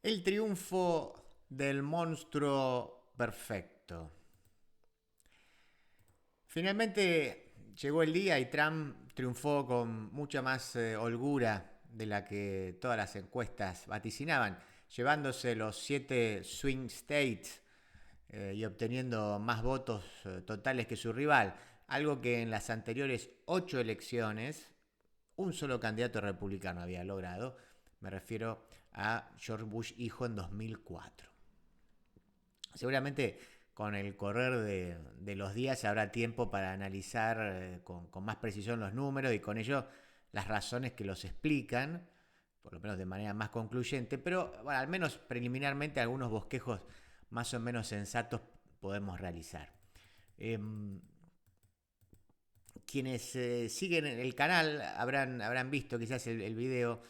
El triunfo del monstruo perfecto. Finalmente llegó el día y Trump triunfó con mucha más holgura de la que todas las encuestas vaticinaban, llevándose los 7 swing states y obteniendo más votos totales que su rival, algo que en las anteriores 8 elecciones un solo candidato republicano había logrado. Me refiero a George Bush hijo en 2004. Seguramente con el correr de los días habrá tiempo para analizar con más precisión los números y con ello las razones que los explican, por lo menos de manera más concluyente, pero bueno, al menos preliminarmente algunos bosquejos más o menos sensatos podemos realizar. Eh, Quienes siguen el canal habrán visto quizás el video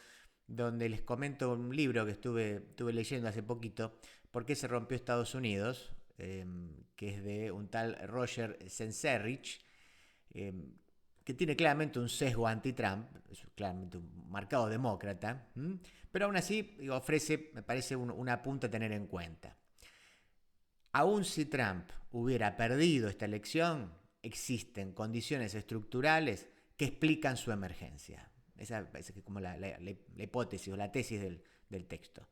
donde les comento un libro que estuve leyendo hace poquito, ¿Por qué se rompió Estados Unidos? Que es de un tal Roger Senserrich, eh, que tiene claramente un sesgo anti-Trump, es claramente un marcado demócrata, pero aún así ofrece, me parece, una punta a tener en cuenta. Aún si Trump hubiera perdido esta elección, existen condiciones estructurales que explican su emergencia. Esa es como la hipótesis o la tesis del texto.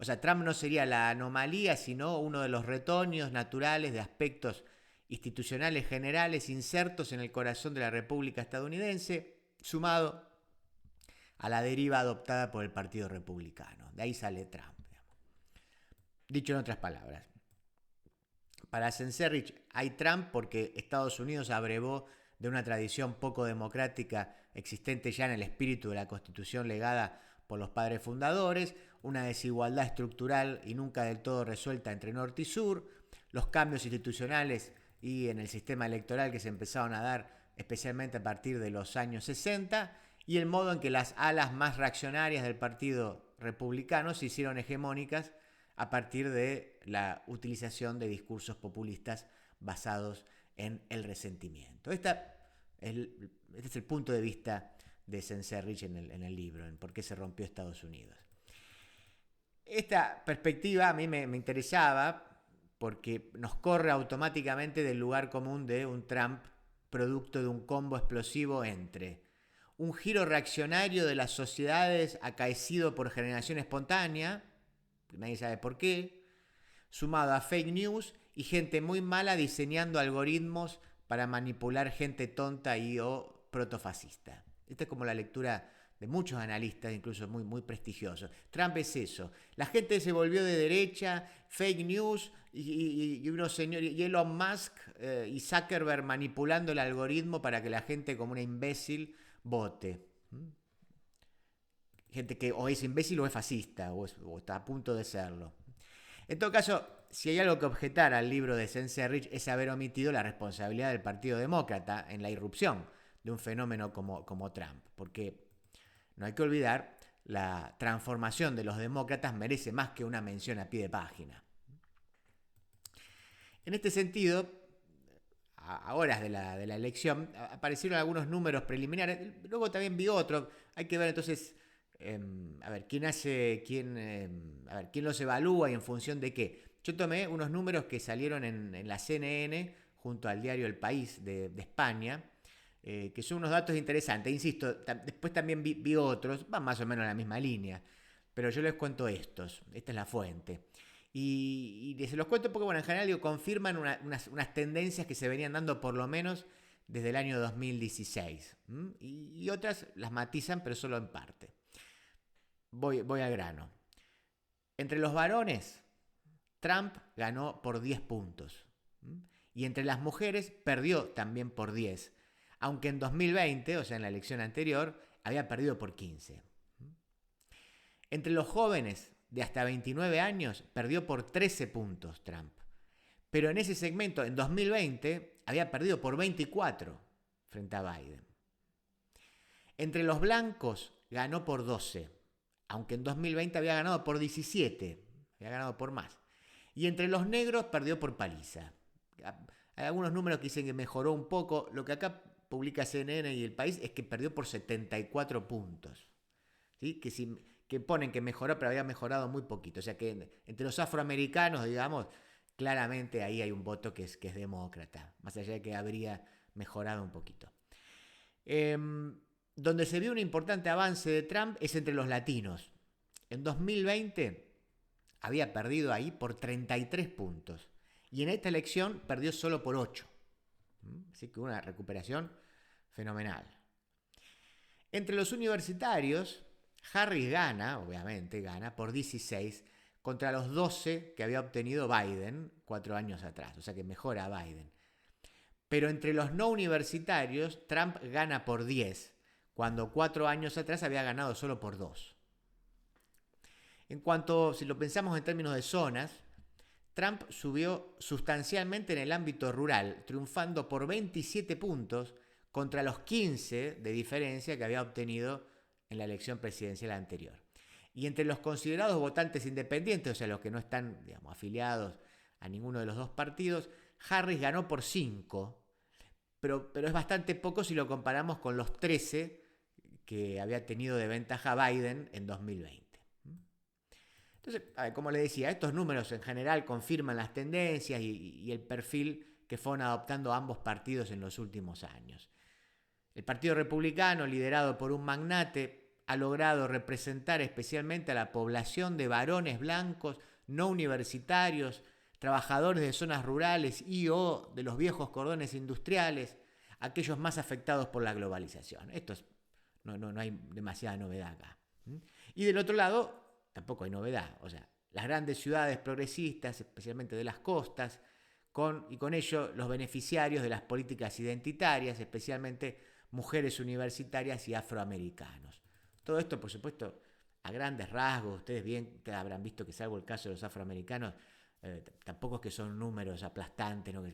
O sea, Trump no sería la anomalía, sino uno de los retoños naturales de aspectos institucionales generales insertos en el corazón de la República estadounidense, sumado a la deriva adoptada por el Partido Republicano. De ahí sale Trump. Digamos. Dicho en otras palabras, para Senserrich hay Trump porque Estados Unidos abrevó de una tradición poco democrática existente ya en el espíritu de la Constitución legada por los padres fundadores, una desigualdad estructural y nunca del todo resuelta entre norte y sur, los cambios institucionales y en el sistema electoral que se empezaron a dar especialmente a partir de los años 60 y el modo en que las alas más reaccionarias del Partido Republicano se hicieron hegemónicas a partir de la utilización de discursos populistas basados en el resentimiento. Este es el punto de vista de Senserrich en el libro, en por qué se rompió Estados Unidos. Esta perspectiva a mí me interesaba porque nos corre automáticamente del lugar común de un Trump producto de un combo explosivo entre un giro reaccionario de las sociedades acaecido por generación espontánea, nadie sabe por qué, sumado a fake news y gente muy mala diseñando algoritmos para manipular gente tonta y o protofascista. Esta es como la lectura de muchos analistas, incluso muy prestigiosos. Trump es eso. La gente se volvió de derecha, fake news y unos señores, y Elon Musk y Zuckerberg manipulando el algoritmo para que la gente como una imbécil vote. Gente que o es imbécil o es fascista o está a punto de serlo. En todo caso, si hay algo que objetar al libro de Senserrich es haber omitido la responsabilidad del Partido Demócrata en la irrupción de un fenómeno como Trump, porque no hay que olvidar, la transformación de los demócratas merece más que una mención a pie de página. En este sentido, a horas de la elección, aparecieron algunos números preliminares, luego también vi otros, hay que ver entonces a ver quién los evalúa y en función de qué. Yo tomé unos números que salieron en la CNN junto al diario El País de España, que son unos datos interesantes. Insisto, después también vi otros, van más o menos en la misma línea, pero yo les cuento estos. Esta es la fuente. Y se los cuento porque, bueno, en general digo, confirman unas tendencias que se venían dando por lo menos desde el año 2016. Y otras las matizan, pero solo en parte. Voy al grano. Entre los varones, Trump ganó por 10 puntos. Y entre las mujeres perdió también por 10. Aunque en 2020, o sea, en la elección anterior, había perdido por 15. Entre los jóvenes de hasta 29 años, perdió por 13 puntos Trump. Pero en ese segmento, en 2020, había perdido por 24 frente a Biden. Entre los blancos, ganó por 12, aunque en 2020 había ganado por 17, había ganado por más. Y entre los negros, perdió por paliza. Hay algunos números que dicen que mejoró un poco. Lo que acá publica CNN y El País es que perdió por 74 puntos. ¿Sí? que ponen que mejoró, pero había mejorado muy poquito. O sea que entre los afroamericanos, digamos, claramente ahí hay un voto que es demócrata, más allá de que habría mejorado un poquito. Donde se vio un importante avance de Trump es entre los latinos. En 2020 había perdido ahí por 33 puntos y en esta elección perdió solo por 8. Así que una recuperación fenomenal. Entre los universitarios, Harris gana, obviamente gana, por 16 contra los 12 que había obtenido Biden 4 años atrás. O sea que mejora a Biden. Pero entre los no universitarios, Trump gana por 10, cuando 4 años atrás había ganado solo por 2. En cuanto, si lo pensamos en términos de zonas, Trump subió sustancialmente en el ámbito rural, triunfando por 27 puntos contra los 15 de diferencia que había obtenido en la elección presidencial anterior. Y entre los considerados votantes independientes, o sea, los que no están, digamos, afiliados a ninguno de los dos partidos, Harris ganó por 5, pero es bastante poco si lo comparamos con los 13 que había tenido de ventaja Biden en 2020. Entonces, como le decía, estos números en general confirman las tendencias y el perfil que fueron adoptando ambos partidos en los últimos años. El Partido Republicano, liderado por un magnate, ha logrado representar especialmente a la población de varones blancos, no universitarios, trabajadores de zonas rurales y o de los viejos cordones industriales, aquellos más afectados por la globalización. No hay demasiada novedad acá. Y del otro lado, tampoco hay novedad. O sea, las grandes ciudades progresistas, especialmente de las costas, y con ello los beneficiarios de las políticas identitarias, especialmente mujeres universitarias y afroamericanos. Todo esto, por supuesto, a grandes rasgos. Ustedes bien habrán visto que, salvo el caso de los afroamericanos, tampoco es que son números aplastantes, ¿no?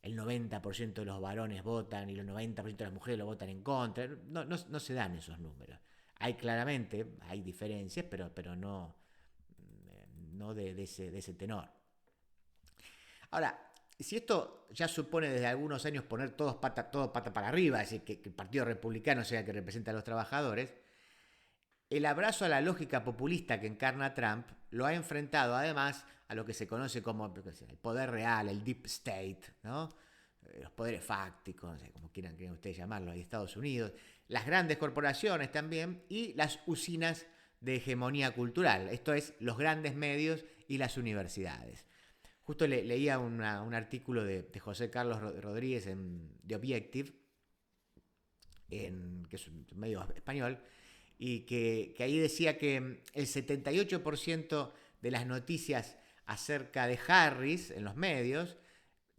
El 90% de los varones votan y el 90% de las mujeres lo votan en contra. No se dan esos números. Claramente hay diferencias, pero no de ese tenor. Ahora, si esto ya supone desde algunos años poner todo pata para arriba, es decir, que el Partido Republicano sea el que representa a los trabajadores, el abrazo a la lógica populista que encarna Trump lo ha enfrentado además a lo que se conoce como el poder real, el deep state, ¿no? Los poderes fácticos, no sé, como quieran ustedes llamarlo, de Estados Unidos, las grandes corporaciones también y las usinas de hegemonía cultural, esto es, los grandes medios y las universidades. Justo leía un artículo de José Carlos Rodríguez en The Objective, que es un medio español, y que ahí decía que el 78% de las noticias acerca de Harris en los medios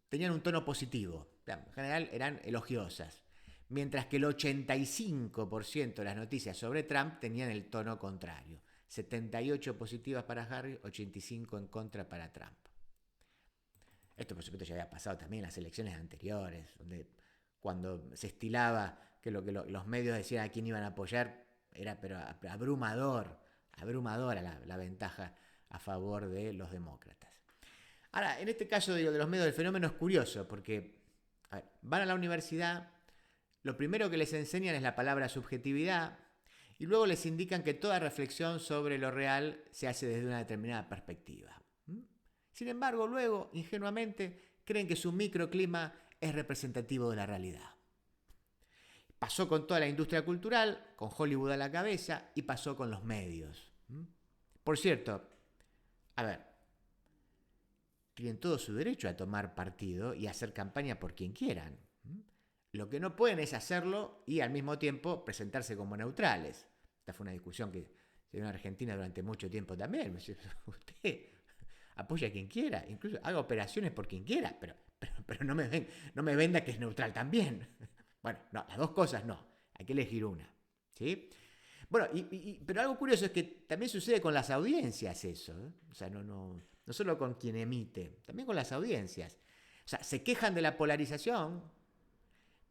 tenían un tono positivo, en general eran elogiosas, mientras que el 85% de las noticias sobre Trump tenían el tono contrario, 78 positivas para Harris, 85 en contra para Trump. Esto, por supuesto, ya había pasado también en las elecciones anteriores, donde cuando se estilaba que lo que los medios decían a quién iban a apoyar, era pero abrumadora la ventaja a favor de los demócratas. Ahora, en este caso de los medios, el fenómeno es curioso, porque van a la universidad, lo primero que les enseñan es la palabra subjetividad, y luego les indican que toda reflexión sobre lo real se hace desde una determinada perspectiva. Sin embargo, luego, ingenuamente, creen que su microclima es representativo de la realidad. Pasó con toda la industria cultural, con Hollywood a la cabeza, y pasó con los medios. Por cierto, tienen todo su derecho a tomar partido y a hacer campaña por quien quieran. Lo que no pueden es hacerlo y al mismo tiempo presentarse como neutrales. Esta fue una discusión que se dio en Argentina durante mucho tiempo también. Usted apoya a quien quiera, incluso haga operaciones por quien quiera, pero no me venda que es neutral también. Bueno, no, las dos cosas no, hay que elegir una, ¿sí? Bueno, pero algo curioso es que también sucede con las audiencias eso, ¿eh? O sea, no solo con quien emite, también con las audiencias. O sea, se quejan de la polarización,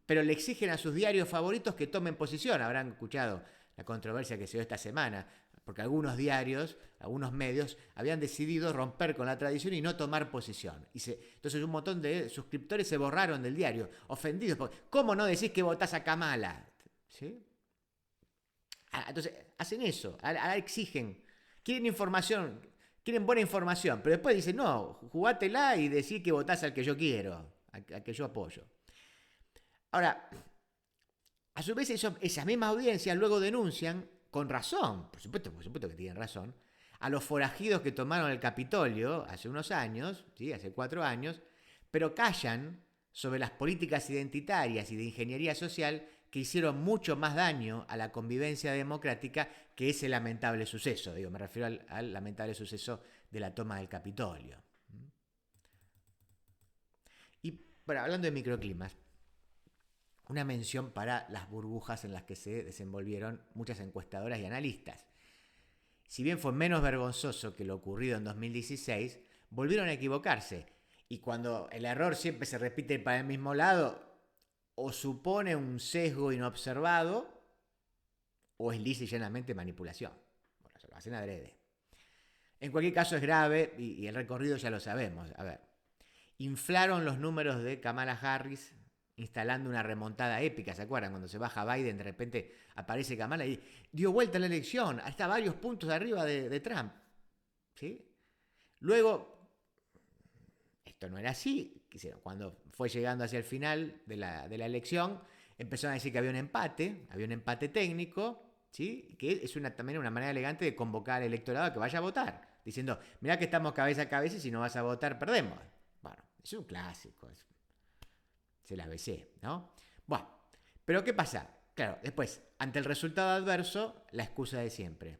pero le exigen a sus diarios favoritos que tomen posición. Habrán escuchado la controversia que se dio esta semana, porque algunos diarios, algunos medios, habían decidido romper con la tradición y no tomar posición. Entonces un montón de suscriptores se borraron del diario, ofendidos. ¿Cómo no decís que votás a Kamala? ¿Sí? Entonces, hacen eso, ahora exigen, quieren información, quieren buena información, pero después dicen, no, jugátela y decir que votás al que yo quiero, al que yo apoyo. Ahora, a su vez esas mismas audiencias luego denuncian, con razón, por supuesto que tienen razón, a los forajidos que tomaron el Capitolio hace unos años, ¿sí? Hace 4 años, pero callan sobre las políticas identitarias y de ingeniería social que hicieron mucho más daño a la convivencia democrática que ese lamentable suceso. Digo, me refiero al lamentable suceso de la toma del Capitolio. Y bueno, hablando de microclimas, una mención para las burbujas en las que se desenvolvieron muchas encuestadoras y analistas. Si bien fue menos vergonzoso que lo ocurrido en 2016, volvieron a equivocarse. Y cuando el error siempre se repite para el mismo lado, o supone un sesgo inobservado, o es lisa y llanamente manipulación. Bueno, se lo hacen adrede. En cualquier caso es grave y el recorrido ya lo sabemos. A ver, inflaron los números de Kamala Harris instalando una remontada épica, ¿se acuerdan? Cuando se baja Biden, de repente aparece Kamala y dio vuelta a la elección, hasta varios puntos arriba de Trump. ¿Sí? Luego, esto no era así, cuando fue llegando hacia el final de la elección, empezaron a decir que había un empate técnico, ¿sí? Que es también una manera elegante de convocar al electorado a que vaya a votar, diciendo, mirá que estamos cabeza a cabeza y si no vas a votar, perdemos. Bueno, es un clásico, se la besé, ¿no? Bueno, pero ¿qué pasa? Claro, después, ante el resultado adverso, la excusa de siempre.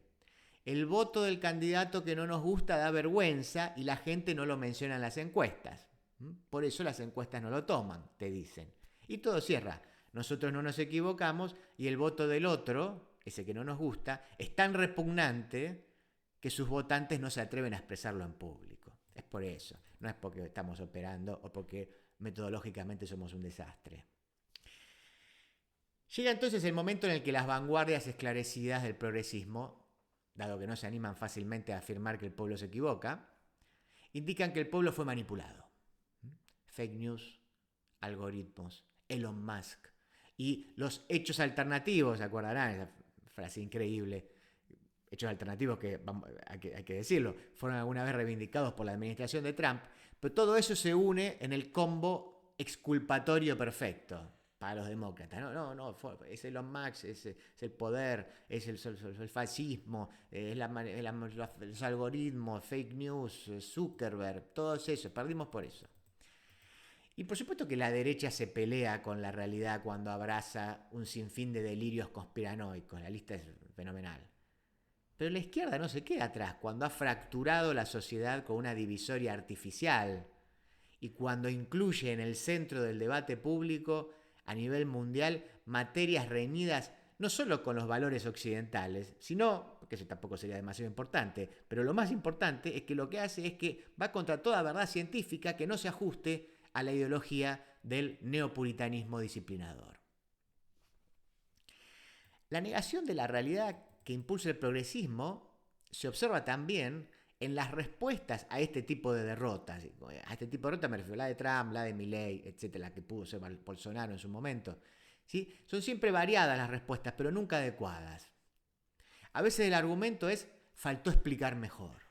El voto del candidato que no nos gusta da vergüenza y la gente no lo menciona en las encuestas. Por eso las encuestas no lo toman, te dicen. Y todo cierra. Nosotros no nos equivocamos y el voto del otro, ese que no nos gusta, es tan repugnante que sus votantes no se atreven a expresarlo en público. Es por eso. No es porque estamos operando o porque metodológicamente somos un desastre. Llega entonces el momento en el que las vanguardias esclarecidas del progresismo, dado que no se animan fácilmente a afirmar que el pueblo se equivoca, indican que el pueblo fue manipulado. Fake news, algoritmos, Elon Musk y los hechos alternativos, ¿se acordarán? Esa frase increíble. Hechos alternativos que, hay que decirlo, fueron alguna vez reivindicados por la administración de Trump, pero todo eso se une en el combo exculpatorio perfecto para los demócratas. No, es Elon Musk, es el poder, es el fascismo, es los algoritmos, fake news, Zuckerberg, todos esos, perdimos por eso. Y por supuesto que la derecha se pelea con la realidad cuando abraza un sinfín de delirios conspiranoicos, la lista es fenomenal. Pero la izquierda no se queda atrás cuando ha fracturado la sociedad con una divisoria artificial y cuando incluye en el centro del debate público a nivel mundial materias reñidas no solo con los valores occidentales, sino, porque eso tampoco sería demasiado importante, pero lo más importante es que lo que hace es que va contra toda verdad científica que no se ajuste a la ideología del neopuritanismo disciplinador. La negación de la realidad que impulsa el progresismo se observa también en las respuestas a este tipo de derrotas. A este tipo de derrotas me refiero a la de Trump, la de Milei, etcétera, la que pudo ser Bolsonaro en su momento. ¿Sí? Son siempre variadas las respuestas, pero nunca adecuadas. A veces el argumento es, faltó explicar mejor.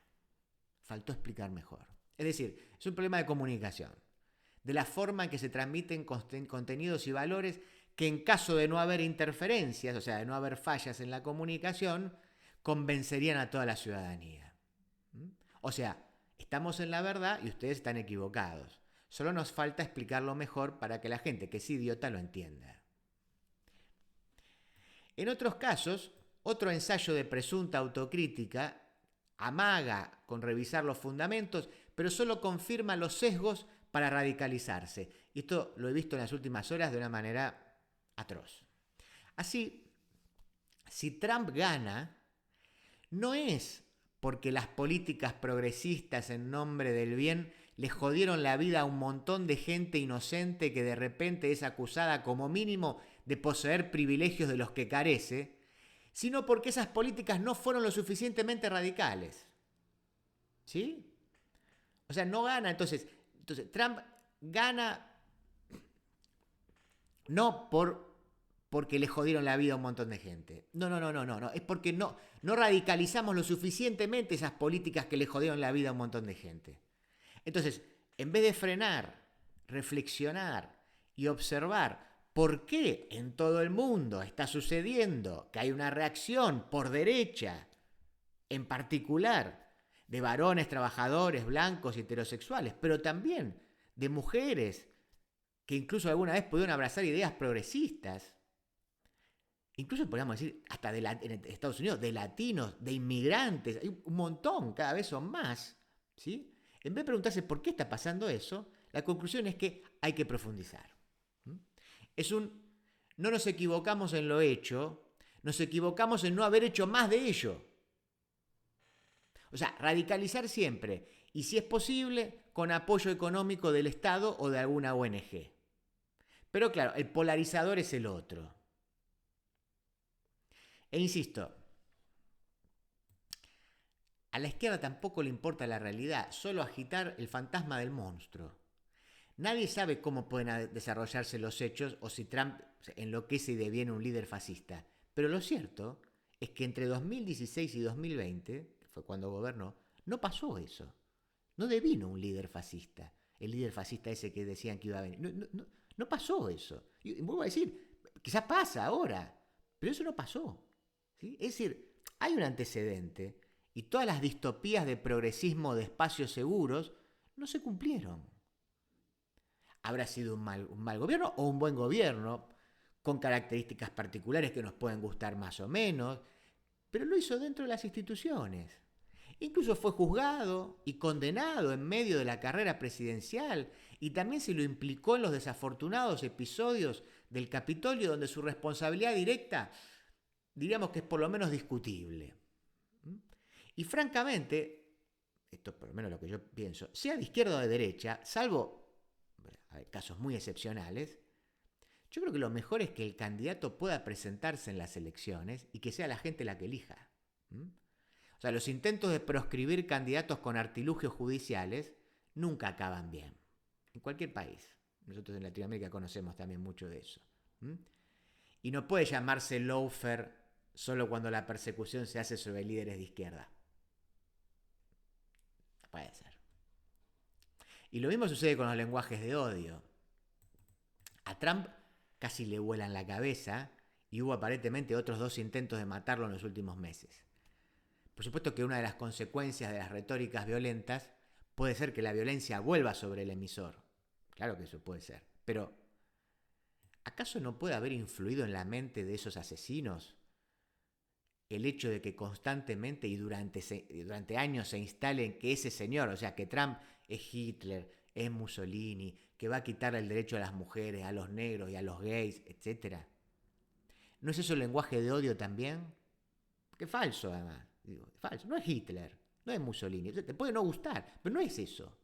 Faltó explicar mejor. Es decir, es un problema de comunicación, de la forma en que se transmiten contenidos y valores que en caso de no haber interferencias, o sea, de no haber fallas en la comunicación, convencerían a toda la ciudadanía. O sea, estamos en la verdad y ustedes están equivocados. Solo nos falta explicarlo mejor para que la gente que es idiota lo entienda. En otros casos, otro ensayo de presunta autocrítica amaga con revisar los fundamentos, pero solo confirma los sesgos para radicalizarse. Y esto lo he visto en las últimas horas de una manera atroz. Así, si Trump gana, no es porque las políticas progresistas en nombre del bien le jodieron la vida a un montón de gente inocente que de repente es acusada como mínimo de poseer privilegios de los que carece, sino porque esas políticas no fueron lo suficientemente radicales. ¿Sí? O sea, no gana. Entonces Trump gana no por porque le jodieron la vida a un montón de gente. No, no, no, no, no, no. Es porque no radicalizamos lo suficientemente esas políticas que le jodieron la vida a un montón de gente. Entonces, en vez de frenar, reflexionar y observar por qué en todo el mundo está sucediendo que hay una reacción por derecha, en particular de varones, trabajadores, blancos y heterosexuales, pero también de mujeres que incluso alguna vez pudieron abrazar ideas progresistas, incluso podríamos decir hasta en Estados Unidos, de latinos, de inmigrantes, hay un montón, cada vez son más, ¿sí? En vez de preguntarse por qué está pasando eso, la conclusión es que hay que profundizar. Es no nos equivocamos en lo hecho, nos equivocamos en no haber hecho más de ello. O sea, radicalizar siempre, y si es posible, con apoyo económico del Estado o de alguna ONG. Pero claro, el polarizador es el otro. E insisto, a la izquierda tampoco le importa la realidad, solo agitar el fantasma del monstruo. Nadie sabe cómo pueden desarrollarse los hechos o si Trump enloquece y deviene un líder fascista. Pero lo cierto es que entre 2016 y 2020, que fue cuando gobernó, no pasó eso. No devino un líder fascista. El líder fascista ese que decían que iba a venir. No pasó eso. Y vuelvo a decir, quizás pasa ahora, pero eso no pasó. ¿Sí? Es decir, hay un antecedente y todas las distopías de progresismo de espacios seguros no se cumplieron. Habrá sido un mal gobierno o un buen gobierno, con características particulares que nos pueden gustar más o menos, pero lo hizo dentro de las instituciones. Incluso fue juzgado y condenado en medio de la carrera presidencial y también se lo implicó en los desafortunados episodios del Capitolio donde su responsabilidad directa, diríamos que es por lo menos discutible. Y francamente, esto es por lo menos lo que yo pienso, sea de izquierda o de derecha, salvo casos muy excepcionales, yo creo que lo mejor es que el candidato pueda presentarse en las elecciones y que sea la gente la que elija. O sea, los intentos de proscribir candidatos con artilugios judiciales nunca acaban bien. En cualquier país. Nosotros en Latinoamérica conocemos también mucho de eso. Y no puede llamarse lawfare solo cuando la persecución se hace sobre líderes de izquierda. No puede ser. Y lo mismo sucede con los lenguajes de odio. A Trump casi le vuelan la cabeza y hubo aparentemente otros 2 intentos de matarlo en los últimos meses. Por supuesto que una de las consecuencias de las retóricas violentas puede ser que la violencia vuelva sobre el emisor. Claro que eso puede ser. Pero, ¿acaso no puede haber influido en la mente de esos asesinos el hecho de que constantemente y durante años se instalen que ese señor, o sea, que Trump es Hitler, es Mussolini, que va a quitarle el derecho a las mujeres, a los negros y a los gays, etc.? ¿No es eso el lenguaje de odio también? Que es falso, además. Digo, es falso. No es Hitler, no es Mussolini. Te puede no gustar, pero no es eso.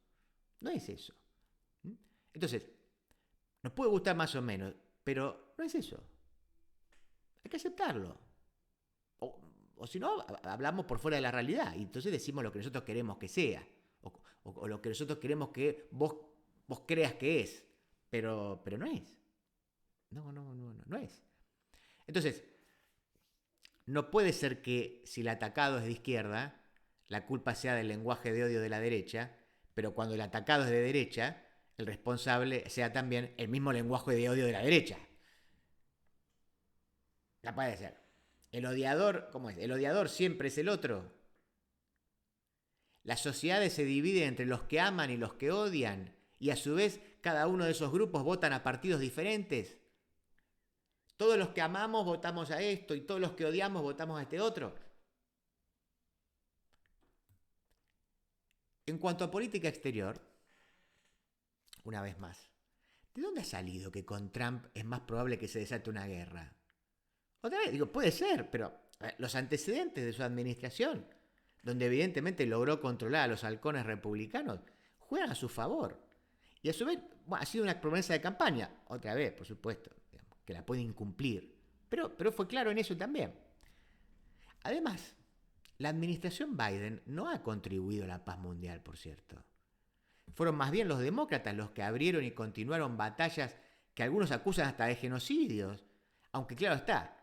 No es eso. Entonces, nos puede gustar más o menos, pero no es eso. Hay que aceptarlo. O si no, hablamos por fuera de la realidad y entonces decimos lo que nosotros queremos que sea. O lo que nosotros queremos que vos creas que es. Pero no es. No es. Entonces, no puede ser que si el atacado es de izquierda, la culpa sea del lenguaje de odio de la derecha, pero cuando el atacado es de derecha, el responsable sea también el mismo lenguaje de odio de la derecha. No puede ser. El odiador, ¿cómo es? El odiador siempre es el otro. Las sociedades se dividen entre los que aman y los que odian, y a su vez cada uno de esos grupos votan a partidos diferentes. Todos los que amamos votamos a esto y todos los que odiamos votamos a este otro. En cuanto a política exterior, una vez más, ¿de dónde ha salido que con Trump es más probable que se desate una guerra? Otra vez, digo, puede ser, pero los antecedentes de su administración, donde evidentemente logró controlar a los halcones republicanos, juegan a su favor. Y a su vez, bueno, ha sido una promesa de campaña, otra vez, por supuesto, digamos, que la puede incumplir. Pero fue claro en eso también. Además, la administración Biden no ha contribuido a la paz mundial, por cierto. Fueron más bien los demócratas los que abrieron y continuaron batallas que algunos acusan hasta de genocidios, Aunque claro está,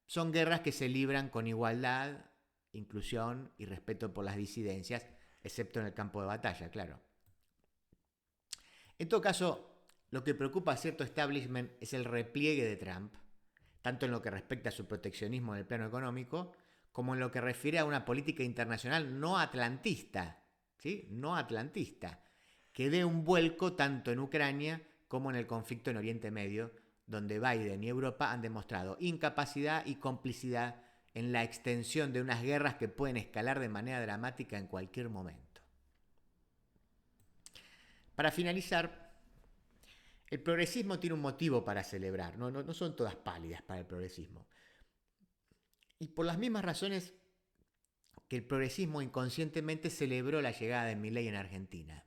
son guerras que se libran con igualdad, inclusión y respeto por las disidencias, excepto en el campo de batalla, claro. En todo caso, lo que preocupa a cierto establishment es el repliegue de Trump, tanto en lo que respecta a su proteccionismo en el plano económico, como en lo que refiere a una política internacional no atlantista, ¿sí? No atlantista, que dé un vuelco tanto en Ucrania como en el conflicto en Oriente Medio, donde Biden y Europa han demostrado incapacidad y complicidad en la extensión de unas guerras que pueden escalar de manera dramática en cualquier momento. Para finalizar, el progresismo tiene un motivo para celebrar, no son todas pálidas para el progresismo. Y por las mismas razones que el progresismo inconscientemente celebró la llegada de Milei en Argentina.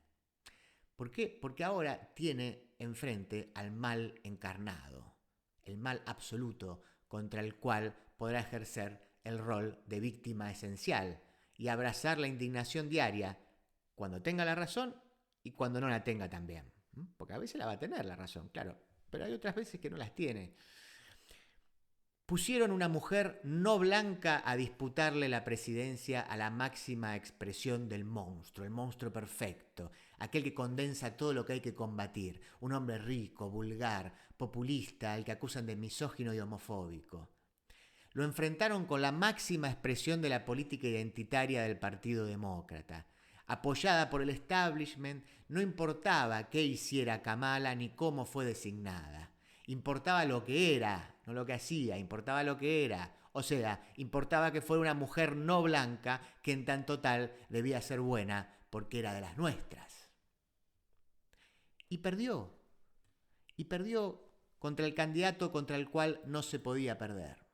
¿Por qué? Porque ahora tiene enfrente al mal encarnado, el mal absoluto contra el cual podrá ejercer el rol de víctima esencial y abrazar la indignación diaria cuando tenga la razón y cuando no la tenga también. Porque a veces la va a tener la razón, claro, pero hay otras veces que no las tiene. Pusieron una mujer no blanca a disputarle la presidencia a la máxima expresión del monstruo, el monstruo perfecto, aquel que condensa todo lo que hay que combatir, un hombre rico, vulgar, populista, al que acusan de misógino y homofóbico. Lo enfrentaron con la máxima expresión de la política identitaria del Partido Demócrata. Apoyada por el establishment, no importaba qué hiciera Kamala ni cómo fue designada. Importaba lo que era, no lo que hacía, importaba lo que era. O sea, importaba que fuera una mujer no blanca que en tanto tal debía ser buena porque era de las nuestras. Y perdió. Y perdió contra el candidato contra el cual no se podía perder.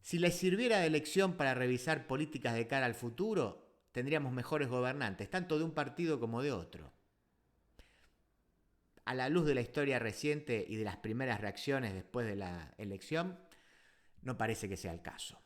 Si les sirviera de lección para revisar políticas de cara al futuro, tendríamos mejores gobernantes, tanto de un partido como de otro. A la luz de la historia reciente y de las primeras reacciones después de la elección, no parece que sea el caso.